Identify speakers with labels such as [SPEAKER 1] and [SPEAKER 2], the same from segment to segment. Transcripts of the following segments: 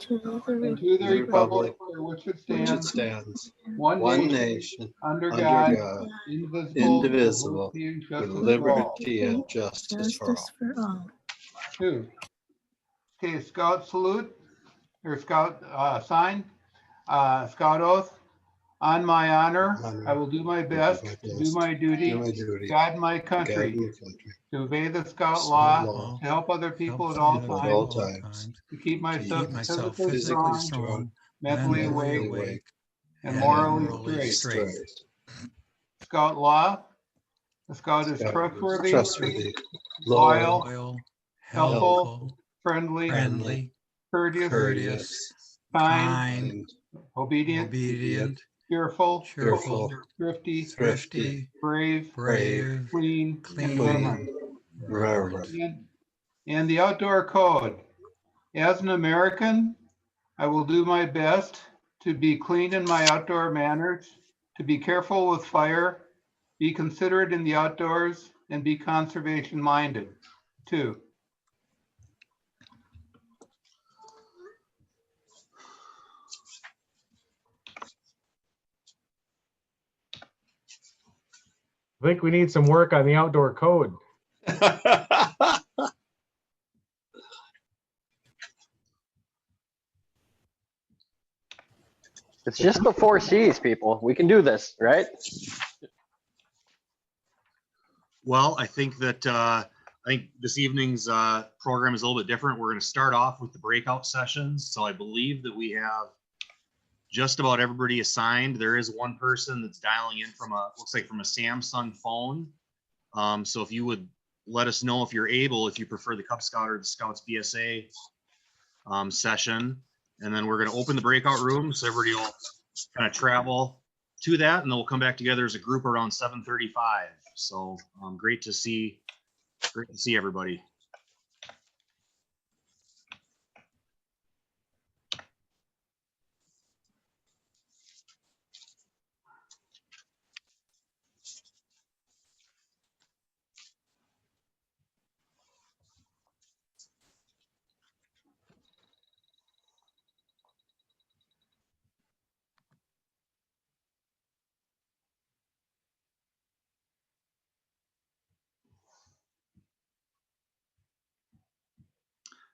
[SPEAKER 1] to
[SPEAKER 2] and to the republic
[SPEAKER 3] for
[SPEAKER 2] which it
[SPEAKER 3] which it
[SPEAKER 2] stands,
[SPEAKER 3] stands,
[SPEAKER 2] one
[SPEAKER 3] one
[SPEAKER 2] nation,
[SPEAKER 3] nation,
[SPEAKER 2] under
[SPEAKER 3] under
[SPEAKER 2] God,
[SPEAKER 3] God,
[SPEAKER 2] indivisible,
[SPEAKER 3] indivisible,
[SPEAKER 2] with liberty and
[SPEAKER 3] with
[SPEAKER 2] justice for all.
[SPEAKER 3] liberty and justice for all.
[SPEAKER 2] 2. Okay, Scout salute, or Scout sign, Scout oath. On my honor, I will do my best to do my duty, guide my country, to obey the Scout law, to help other people at all times, to keep myself physically strong, mentally awake, and morally straight. Scout law. The Scout is trustworthy, loyal, helpful, friendly, courteous, kind, obedient, cheerful, thrifty, brave, clean, and reverent. And the outdoor code. As an American, I will do my best to be clean in my outdoor manners, to be careful with fire, be considerate in the outdoors, and be conservation minded. 2.
[SPEAKER 4] I think we need some work on the outdoor code.
[SPEAKER 5] It's just the 4 C's, people. We can do this, right?
[SPEAKER 6] Well, I think that this evening's program is a little bit different. We're going to start off with the breakout sessions. So I believe that we have just about everybody assigned. There is one person that's dialing in from looks like from a Samsung phone. So if you would let us know if you're able, if you prefer the Cub Scout or the Scouts BSA session. And then we're going to open the breakout room, so everybody will kind of travel to that, and then we'll come back together as a group around 7:35. So great to see everybody.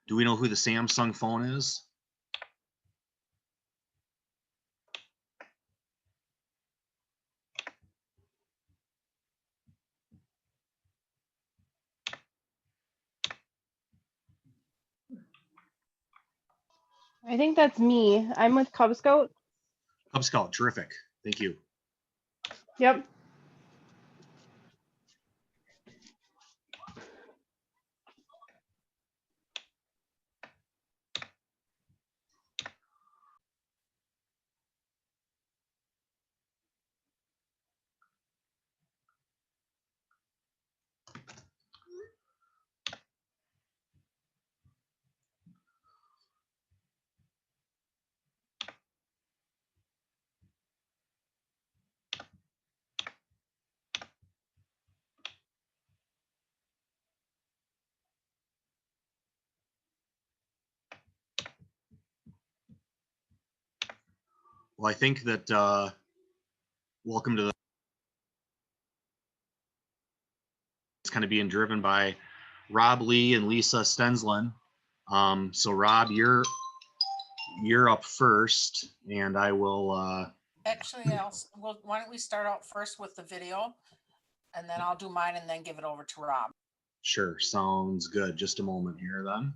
[SPEAKER 6] Do we know who the Samsung phone is?
[SPEAKER 7] I think that's me. I'm with Cub Scout.
[SPEAKER 6] Cub Scout, terrific. Thank you.
[SPEAKER 7] Yep.
[SPEAKER 6] Well, I think that welcome to the. It's kind of being driven by Rob Lee and Lisa Stensland. So Rob, you're up first, and I will.
[SPEAKER 8] Actually, why don't we start out first with the video, and then I'll do mine, and then give it over to Rob.
[SPEAKER 6] Sure, sounds good. Just a moment here, then.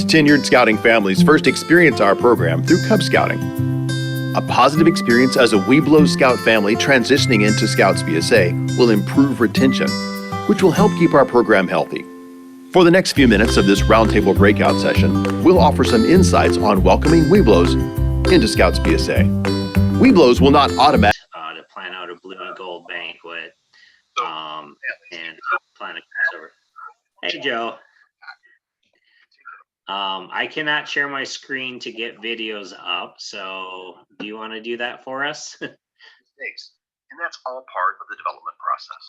[SPEAKER 1] tenured scouting families first experience our program through Cub Scouting. A positive experience as a Webelos Scout family transitioning into Scouts BSA will improve retention, which will help keep our program healthy. For the next few minutes of this Roundtable breakout session, we'll offer some insights on welcoming Webelos into Scouts BSA. Webelos will not automatically
[SPEAKER 3] to plan out a blue and gold banquet and plan a crossover. Hey, Joe. I cannot share my screen to get videos up, so do you want to do that for us?
[SPEAKER 9] Thanks. And that's all part of the development process.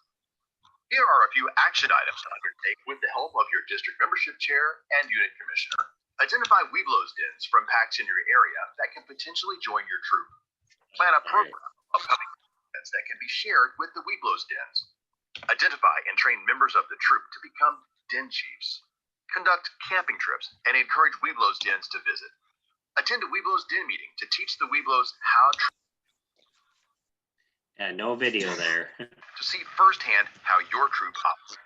[SPEAKER 9] Here are a few action items to undertake with the help of your district membership chair and unit commissioner. Identify Webelos dens from packs in your area that can potentially join your troop. Plan a program of upcoming events that can be shared with the Webelos dens. Identify and train members of the troop to become den chiefs. Conduct camping trips and encourage Webelos dens to visit. Attend a Webelos den meeting to teach the Webelos how
[SPEAKER 3] No video there.
[SPEAKER 9] to see firsthand how your troop operates.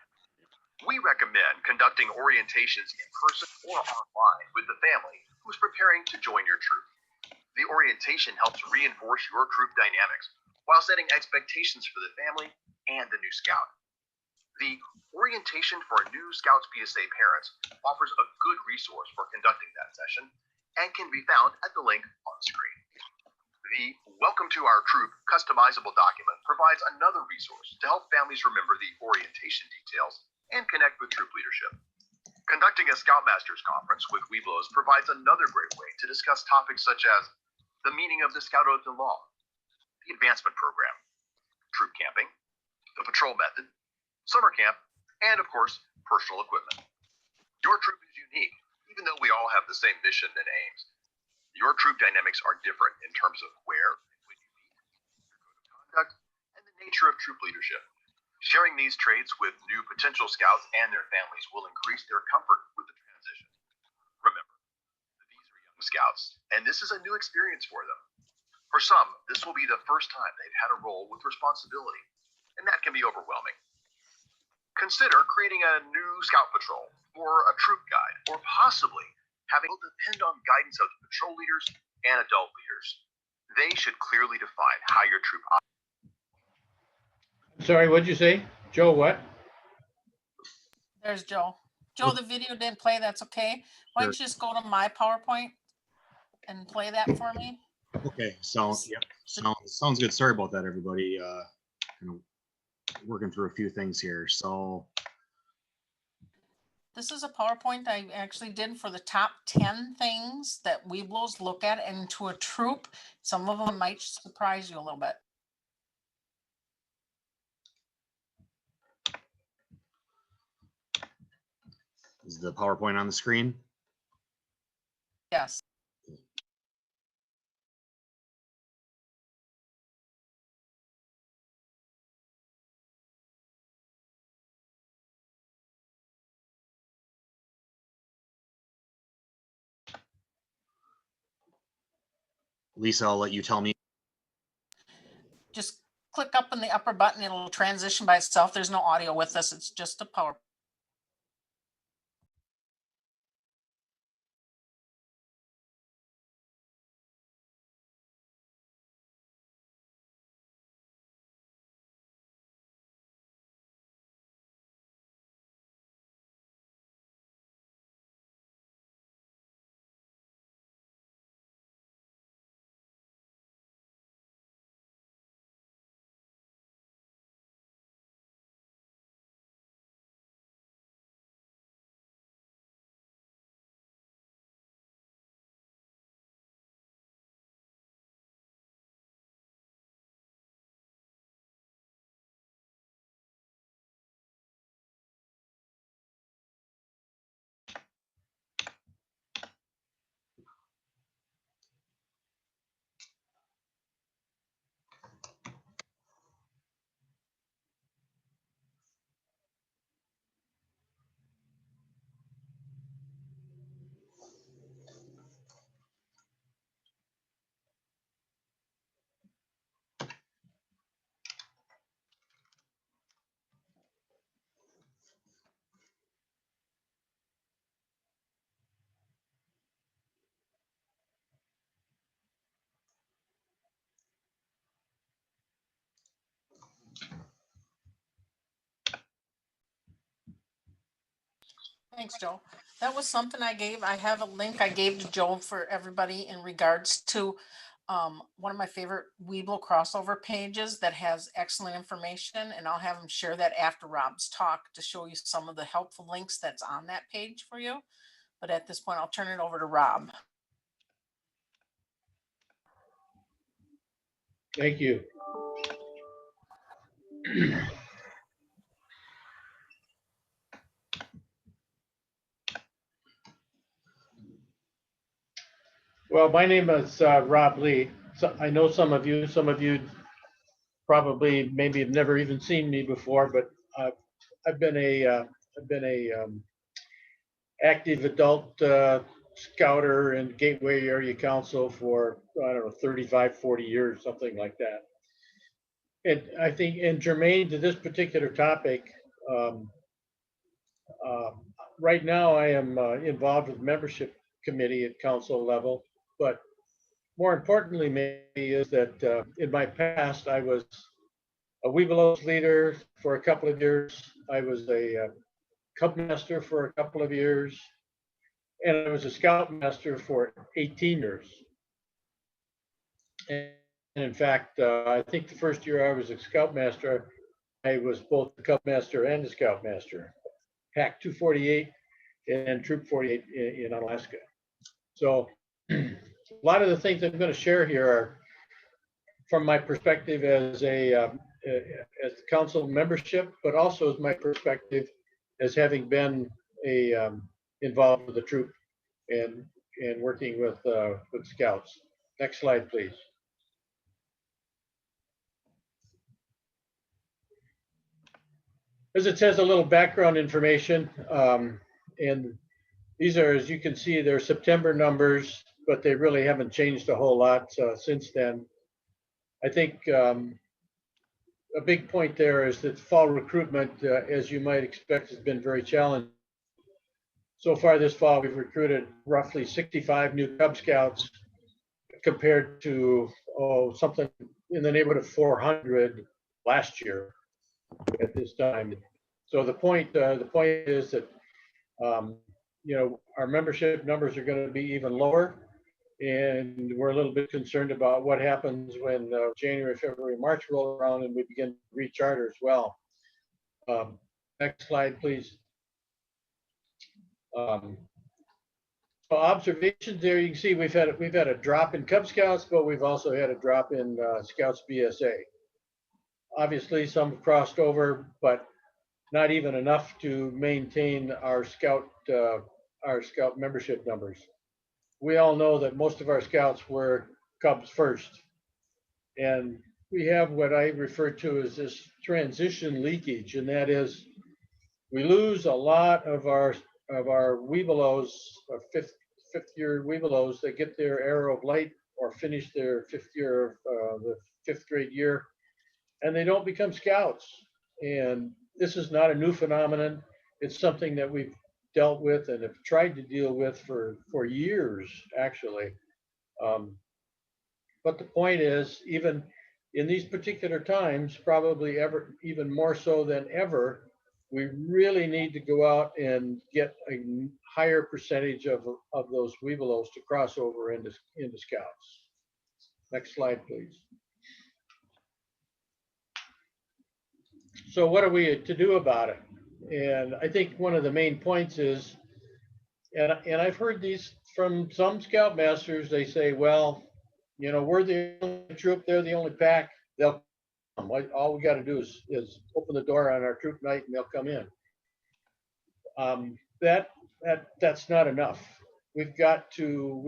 [SPEAKER 9] We recommend conducting orientations in person or online with the family who's preparing to join your troop. The orientation helps reinforce your troop dynamics while setting expectations for the family and the new scout. The orientation for new Scouts BSA parents offers a good resource for conducting that session and can be found at the link on screen. The Welcome to Our Troop customizable document provides another resource to help families remember the orientation details and connect with troop leadership. Conducting a Scoutmasters conference with Webelos provides another great way to discuss topics such as the meaning of the Scout Oath and Law, the advancement program, troop camping, the patrol method, summer camp, and of course, personal equipment. Your troop is unique, even though we all have the same mission and aims. Your troop dynamics are different in terms of where and when you meet, your code of conduct, and the nature of troop leadership. Sharing these traits with new potential scouts and their families will increase their comfort with the transition. Remember, these are young scouts, and this is a new experience for them. For some, this will be the first time they've had a role with responsibility, and that can be overwhelming. Consider creating a new scout patrol or a troop guide, or possibly having it depend on guidance of the patrol leaders and adult leaders. They should clearly define how your troop operates.
[SPEAKER 2] Sorry, what'd you say? Joe, what?
[SPEAKER 8] There's Joe. Joe, the video didn't play. That's okay. Why don't you just go to my PowerPoint and play that for me?
[SPEAKER 6] Okay, sounds good. Sorry about that, everybody. Kind of working through a few things here. So
[SPEAKER 8] This is a PowerPoint I actually did for the top 10 things that Webelos look at into a troop. Some of them might surprise you a little bit.
[SPEAKER 6] is the PowerPoint on the screen?
[SPEAKER 8] Yes.
[SPEAKER 6] Lisa, I'll let you tell me.
[SPEAKER 8] Just click up in the upper button. It'll transition by itself. There's no audio with this. It's just a PowerPoint. Thanks, Joe. That was something I have a link I gave to Joe for everybody in regards to one of my favorite Weeble crossover pages that has excellent information, and I'll have him share that after Rob's talk to show you some of the helpful links that's on that page for you. But at this point, I'll turn it over to Rob.
[SPEAKER 10] Thank you. Well, my name is Rob Lee. So I know some of you probably maybe have never even seen me before, but I've been a active adult scouter in Gateway Area Council for, I don't know, 35, 40 years, something like that. And I think, and germane to this particular topic, right now I am involved with membership committee at council level, but more importantly maybe is that in my past I was a Webelos leader for a couple of years. I was a Cub Master for a couple of years, and I was a Scout Master for 18 years. And in fact, I think the first year I was a Scout Master, I was both the Cub Master and the Scout Master, Pack 248 and Troop 48 in Alaska. So a lot of the things I'm going to share here are from my perspective as a as council membership, but also as my perspective as having been a involved with the troop and working with scouts. Next slide, please. As it says, a little background information, and these are, as you can see, they're September numbers, but they really haven't changed a whole lot since then. I think a big point there is that fall recruitment, as you might expect, has been very challenging. So far this fall, we've recruited roughly 65 new Cub Scouts compared to something in the neighborhood of 400 last year at this time. So the point is that you know, our membership numbers are going to be even lower, and we're a little bit concerned about what happens when January, February, March roll around and we begin to recharter as well. Next slide, please. So observations there, you can see we've had a drop in Cub Scouts, but we've also had a drop in Scouts BSA. Obviously, some crossed over, but not even enough to maintain our scout membership numbers. We all know that most of our scouts were Cubs first, and we have what I refer to as this transition leakage, and that is we lose a lot of our Webelos, fifth year Webelos that get their Arrow of Light or finish their fifth year of the fifth grade year, and they don't become scouts. And this is not a new phenomenon. It's something that we've dealt with and have tried to deal with for years, actually. But the point is, even in these particular times, probably even more so than ever, we really need to go out and get a higher percentage of those Webelos to cross over into Scouts. Next slide, please. So what are we to do about it? And I think one of the main points is, and I've heard these from some Scoutmasters, they say, well, you know, we're the only troop, they're the only pack, they'll come. All we got to do is open the door on our troop night and they'll come in. That's not enough. We've got to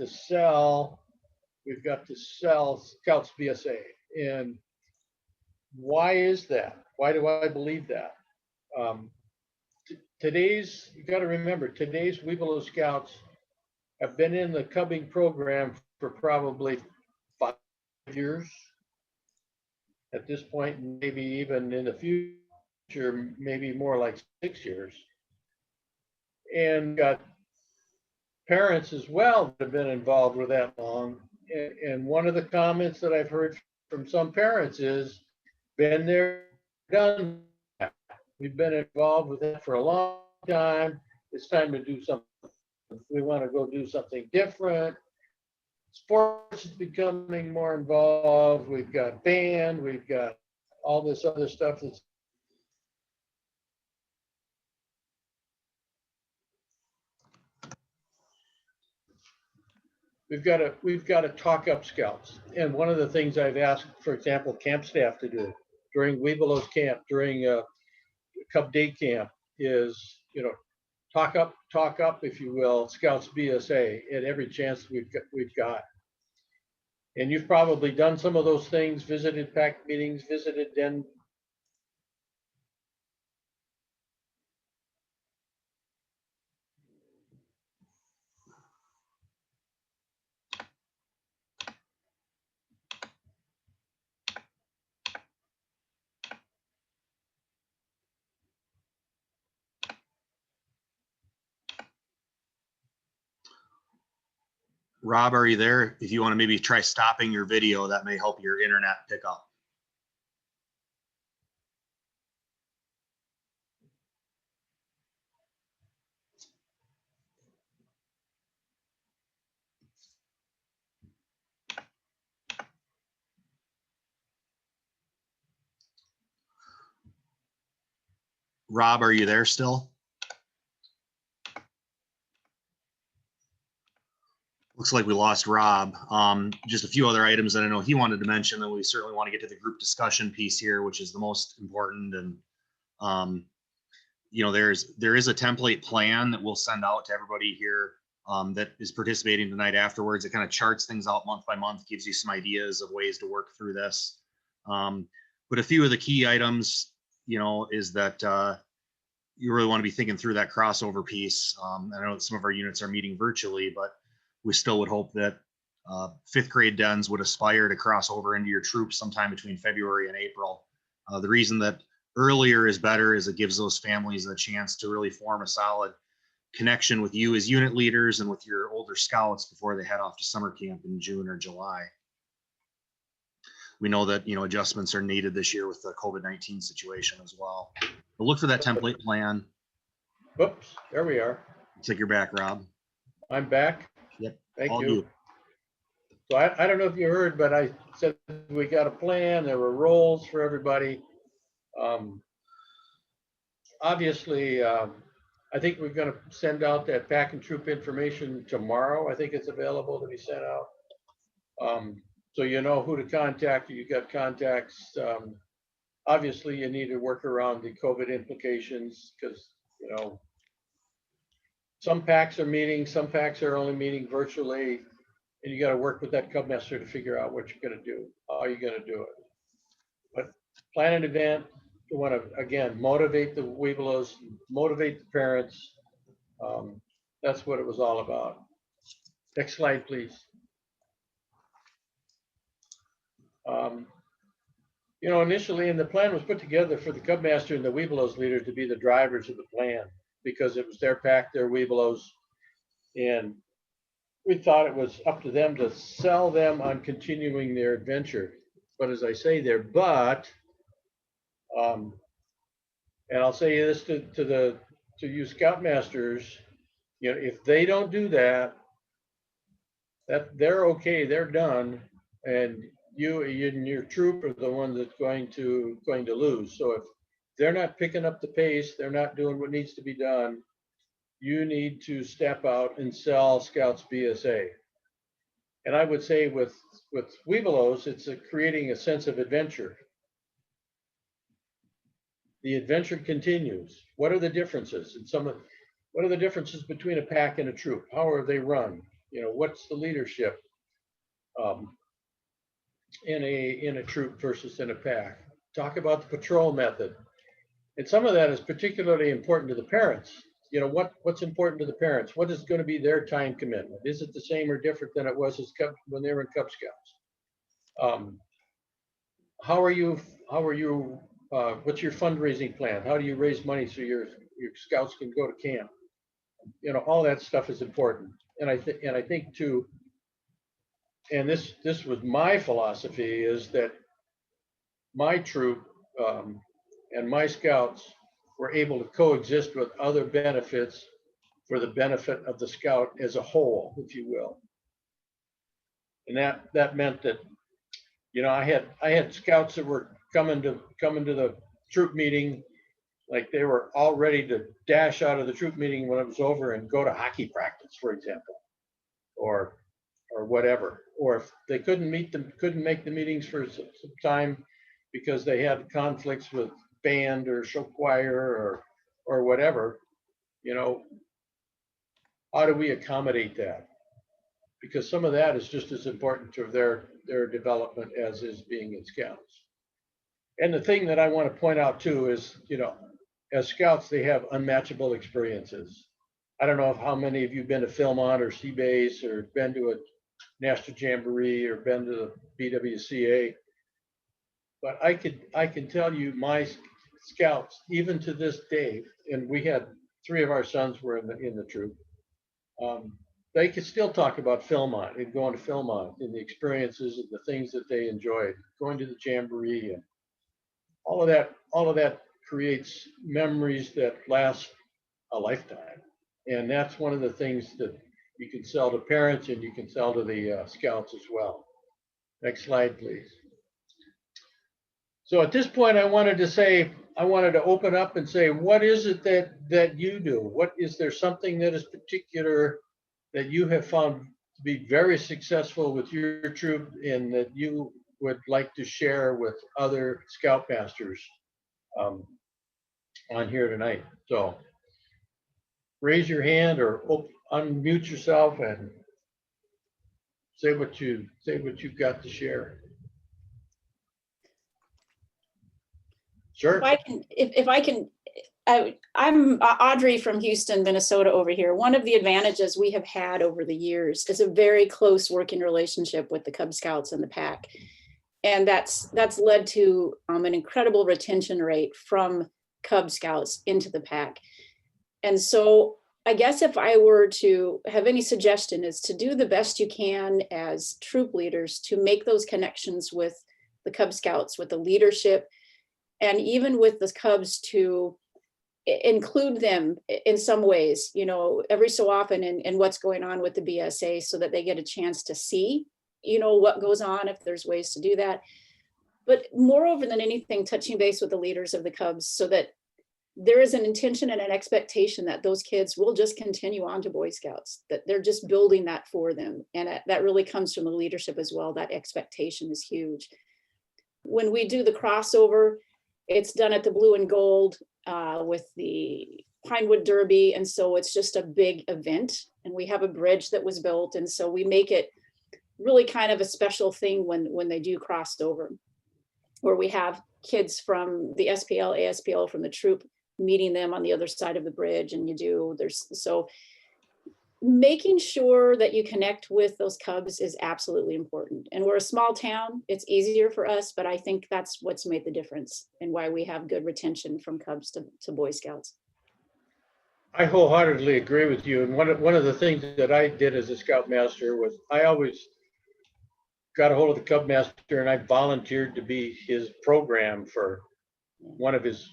[SPEAKER 10] sell Scouts BSA. And why is that? Why do I believe that? You got to remember, today's Weebelo Scouts have been in the cubbing program for probably 5 years at this point, maybe even in the future, maybe more like 6 years. And got parents as well that have been involved with that long. And one of the comments that I've heard from some parents is, been there, done that. We've been involved with it for a long time. it's time to do something. We want to go do something different. Sports is becoming more involved. We've got band, we've got all this other stuff that's we've got to talk up scouts. And one of the things I've asked, for example, camp staff to do during Webelos camp, during Cub Day camp is, talk up, if you will, Scouts BSA at every chance we've got. And you've probably done some of those things, visited PAC meetings, visited den.
[SPEAKER 6] Rob, are you there? If you want to maybe try stopping your video, that may help your internet pick up. Rob, are you there still? Looks like we lost Rob. Just a few other items that I know he wanted to mention, and we certainly want to get to the group discussion piece here, which is the most important. And there is a template plan that we'll send out to everybody here that is participating tonight afterwards. It kind of charts things out month by month, gives you some ideas of ways to work through this. But a few of the key items, is that you really want to be thinking through that crossover piece. I know that some of our units are meeting virtually, but we still would hope that 5th grade dens would aspire to cross over into your troops sometime between February and April. The reason that earlier is better is it gives those families a chance to really form a solid connection with you as unit leaders and with your older scouts before they head off to summer camp in June or July. We know that, adjustments are needed this year with the COVID-19 situation as well. But look for that template plan.
[SPEAKER 10] Whoops, there we are.
[SPEAKER 6] Looks like you're back, Rob.
[SPEAKER 10] I'm back.
[SPEAKER 6] Yep.
[SPEAKER 10] Thank
[SPEAKER 6] all
[SPEAKER 10] you.
[SPEAKER 6] You.
[SPEAKER 10] So I don't know if you heard, but I said we got a plan. There were roles for everybody. Obviously, I think we're going to send out that pack and troop information tomorrow. I think it's available to be sent out. So you know who to contact. You got contacts. Obviously, you need to work around the COVID implications because, some packs are meeting, some packs are only meeting virtually, and you got to work with that Cub master to figure out what you're going to do, how you're going to do it. But plan an event. You want to, again, motivate the Webelos, motivate the parents. That's what it was all about. Next slide, please. Initially, and the plan was put together for the Cub master and the Webelos leaders to be the drivers of the plan because it was their pack, their Webelos, and we thought it was up to them to sell them on continuing their adventure. But as I say there, and I'll say this to you scoutmasters, if they don't do that, they're okay, they're done, and you and your troop are the one that's going to lose. So if they're not picking up the pace, they're not doing what needs to be done, you need to step out and sell Scouts BSA. And I would say with Webelos, it's creating a sense of adventure. The adventure continues. What are the differences? What are the differences between a pack and a troop? How are they run? What's the leadership in a troop versus in a pack? Talk about the patrol method. And some of that is particularly important to the parents. What's important to the parents? What is going to be their time commitment? Is it the same or different than it was when they were in Cub Scouts? How are you? What's your fundraising plan? How do you raise money so your scouts can go to camp? All that stuff is important. And I think too, and this was my philosophy, is that my troop and my scouts were able to coexist with other benefits for the benefit of the scout as a whole, if you will. And that meant that, you know, I had scouts that were coming to the troop meeting, like they were all ready to dash out of the troop meeting when it was over and go to hockey practice, for example, or whatever. Or if they couldn't make the meetings for some time because they had conflicts with band or show choir or whatever, you know, how do we accommodate that? Because some of that is just as important to their development as is being in scouts. And the thing that I want to point out too is, you know, as scouts, they have unmatchable experiences. I don't know how many of you have been to Philmont or Seabase or been to a National Jamboree or been to the BWCA, but I can tell you my scouts, even to this day, and we had 3 of our sons were in the troop. They could still talk about Philmont and going to Philmont and the experiences and the things that they enjoyed, going to the Jamboree, and all of that creates memories that last a lifetime. And that's one of the things that you can sell to parents and you can sell to the scouts as well. Next slide, please. So at this point, I wanted to open up and say, what is it that you do? What is there something that is particular that you have found to be very successful with your troop and that you would like to share with other scoutmasters on here tonight? So raise your hand or unmute yourself and say what you've got to share. Sure.
[SPEAKER 11] If I can, I'm Audrey from Houston, Minnesota over here. One of the advantages we have had over the years is a very close working relationship with the Cub Scouts and the pack. And that's led to an incredible retention rate from Cub Scouts into the pack. And so I guess if I were to have any suggestion is to do the best you can as troop leaders to make those connections with the Cub Scouts, with the leadership, and even with the Cubs to include them in some ways, you know, every so often in what's going on with the BSA so that they get a chance to see, you know, what goes on, if there's ways to do that. But moreover than anything, touching base with the leaders of the Cubs so that there is an intention and an expectation that those kids will just continue on to Boy Scouts, that they're just building that for them. And that really comes from the leadership as well. That expectation is huge. When we do the crossover, it's done at the Blue and Gold with the Pinewood Derby. And so it's just a big event. And we have a bridge that was built. And so we make it really kind of a special thing when they do cross over, where we have kids from the SPL, ASPL, from the troop meeting them on the other side of the bridge. And so making sure that you connect with those Cubs is absolutely important. And we're a small town, it's easier for us, but I think that's what's made the difference and why we have good retention from Cubs to Boy Scouts.
[SPEAKER 10] I wholeheartedly agree with you. And one of the things that I did as a Scoutmaster was I always got a hold of the Cub Master and I volunteered to be his program for one of his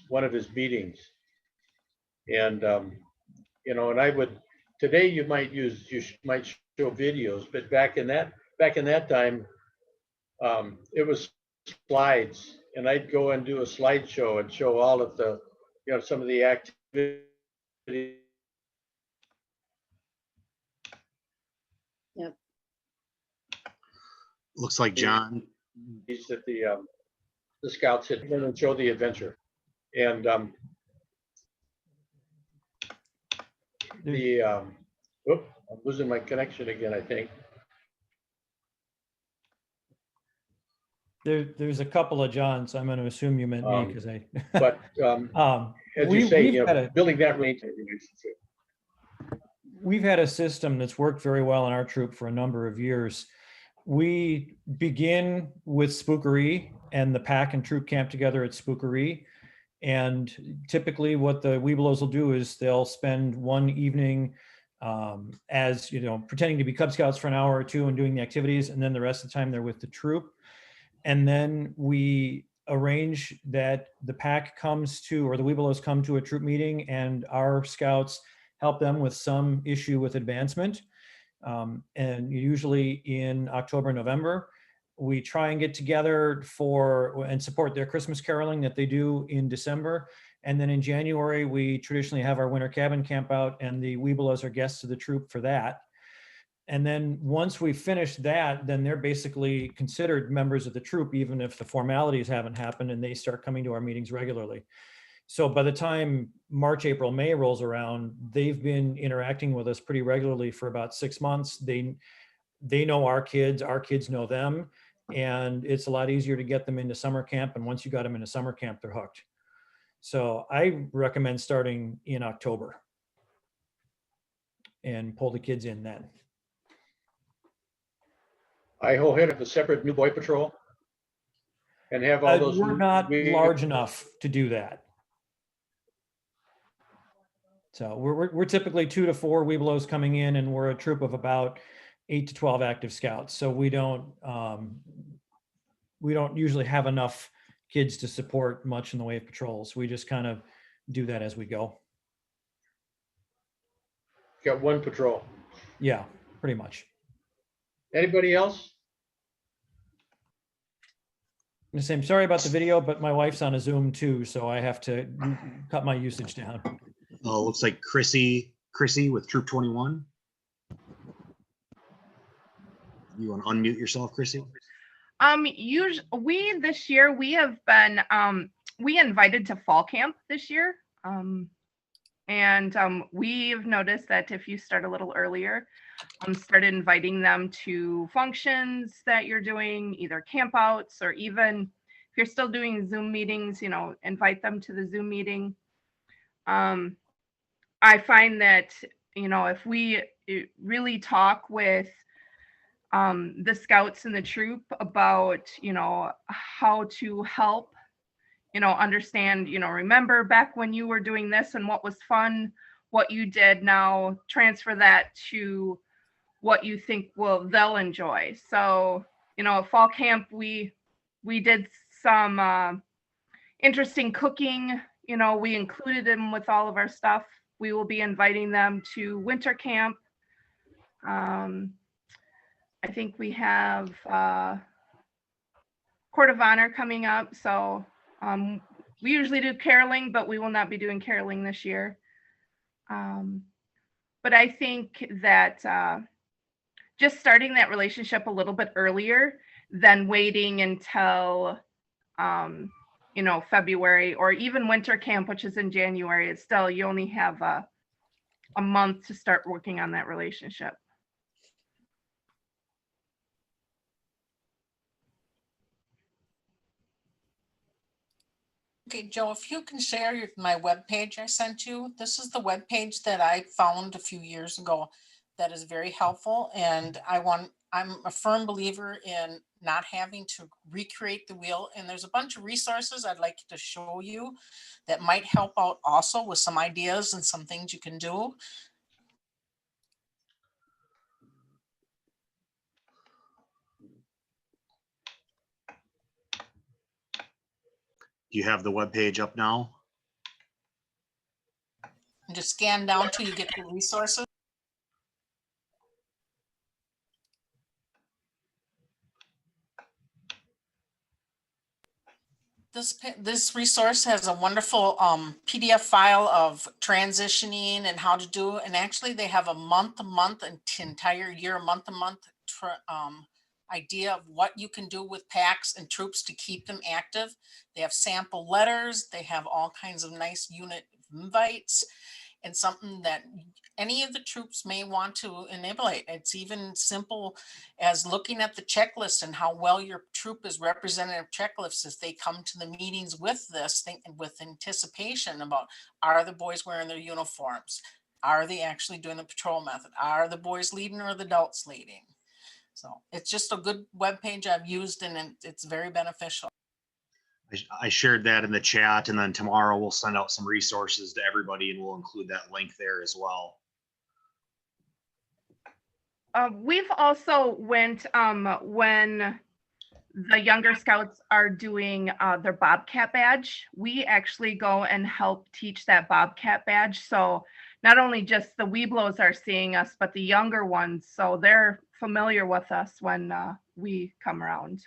[SPEAKER 10] meetings. And you know, and I would, today you might show videos, but back in that time, it was slides, and I'd go and do a slideshow and show all of the, you know, some of the activities.
[SPEAKER 11] Yep.
[SPEAKER 6] Looks like John.
[SPEAKER 10] That the Scouts had and show the adventure, and I'm losing my connection again, I think.
[SPEAKER 12] There's a couple of Johns. I'm going to assume you meant me because I.
[SPEAKER 10] But as you say, you know, building that relationship.
[SPEAKER 12] We've had a system that's worked very well in our troop for a number of years. We begin with Spookery and the pack and troop camp together at Spookery. And typically what the Webelos will do is they'll spend one evening as, you know, pretending to be Cub Scouts for an hour or two and doing the activities. And then the rest of the time they're with the troop. And then we arrange that the pack comes to, or the Webelos come to a troop meeting and our Scouts help them with some issue with advancement. And usually in October, November, we try and get together and support their Christmas caroling that they do in December. And then in January, we traditionally have our winter cabin camp out, and the Webelos are guests of the troop for that. And then once we finish that, then they're basically considered members of the troop, even if the formalities haven't happened, and they start coming to our meetings regularly. So by the time March, April, May rolls around, they've been interacting with us pretty regularly for about 6 months. They know our kids know them, and it's a lot easier to get them into summer camp. And once you got them into summer camp, they're hooked. So I recommend starting in October and pull the kids in then.
[SPEAKER 10] I whole head of a separate new boy patrol and have all those.
[SPEAKER 12] We're not large enough to do that. So we're typically 2 to 4 Webelos coming in, and we're a troop of about 8 to 12 active scouts. So we don't usually have enough kids to support much in the way of patrols. We just kind of do that as we go.
[SPEAKER 10] Got one patrol.
[SPEAKER 12] Yeah, pretty much.
[SPEAKER 10] Anybody else?
[SPEAKER 12] I'm sorry about the video, but my wife's on a Zoom too, so I have to cut my usage down.
[SPEAKER 6] Oh, looks like Chrissy with Troop 21. You want to unmute yourself, Chrissy?
[SPEAKER 13] We this year we have been we invited to fall camp this year. We've noticed that if you start a little earlier, started inviting them to functions that you're doing, either camp outs, or even if you're still doing Zoom meetings, invite them to the Zoom meeting. I find that, if we really talk with the scouts and the troop about, how to help, understand, remember back when you were doing this and what was fun, what you did, now transfer that to what you think they'll enjoy. So, at fall camp, we did some interesting cooking. We included them with all of our stuff. We will be inviting them to winter camp. I think we have Court of Honor coming up. So we usually do caroling, but we will not be doing caroling this year. But I think that just starting that relationship a little bit earlier than waiting until, February or even winter camp, which is in January, it's still, you only have a month to start working on that relationship.
[SPEAKER 8] Okay, Joe, if you can share my webpage I sent you. This is the webpage that I found a few years ago that is very helpful. And I'm a firm believer in not having to recreate the wheel. And there's a bunch of resources I'd like to show you that might help out also with some ideas and some things you can do.
[SPEAKER 6] Do you have the webpage up now?
[SPEAKER 8] And just scan down till you get the resources. This resource has a wonderful PDF file of transitioning and how to do, and actually they have a month, and entire year, month idea of what you can do with packs and troops to keep them active. They have sample letters, they have all kinds of nice unit invites, and something that any of the troops may want to enable. It's even simple as looking at the checklist and how well your troop is represented of checklists as they come to the meetings with this thing, with anticipation about, are the boys wearing their uniforms? Are they actually doing the patrol method? Are the boys leading or the adults leading? So it's just a good web page I've used, and it's very beneficial.
[SPEAKER 6] I shared that in the chat, and then tomorrow we'll send out some resources to everybody, and we'll include that link there as well.
[SPEAKER 13] We've also went when the younger scouts are doing their Bobcat badge, we actually go and help teach that Bobcat badge. So not only just the Weeblos are seeing us, but the younger ones. So they're familiar with us when we come around.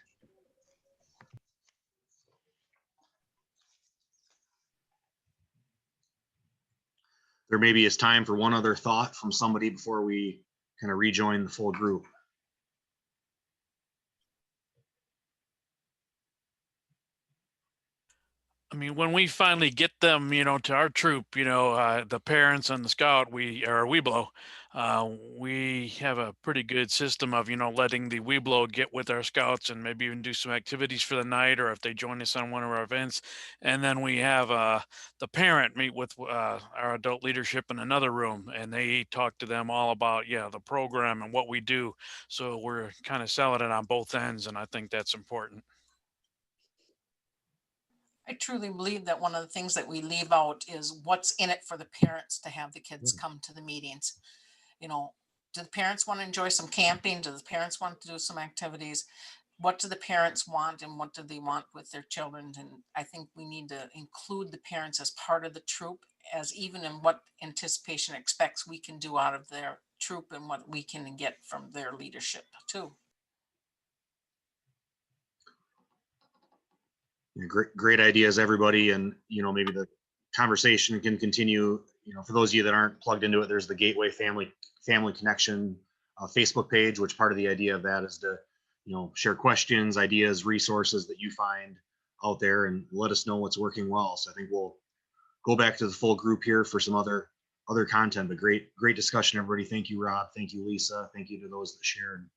[SPEAKER 6] There maybe is time for one other thought from somebody before we kind of rejoin the full group.
[SPEAKER 14] I mean, when we finally get them, to our troop, the parents and the scout, we Weeblo, we have a pretty good system of, letting the Weeblo get with our scouts and maybe even do some activities for the night, or if they join us on one of our events. And then we have the parent meet with our adult leadership in another room, and they talk to them all about, the program and what we do. So we're kind of selling it on both ends, and I think that's important.
[SPEAKER 8] I truly believe that one of the things that we leave out is what's in it for the parents to have the kids come to the meetings. Do the parents want to enjoy some camping? Do the parents want to do some activities? What do the parents want, and what do they want with their children? And I think we need to include the parents as part of the troop, as even in what anticipation expects we can do out of their troop and what we can get from their leadership too.
[SPEAKER 6] Great ideas, everybody. And, maybe the conversation can continue. For those of you that aren't plugged into it, there's the Gateway Family Connection Facebook page, which part of the idea of that is to, share questions, ideas, resources that you find out there and let us know what's working well. So I think we'll go back to the full group here for some other content, but great discussion, everybody. Thank you, Rob. Thank you, Lisa. Thank you to those that shared.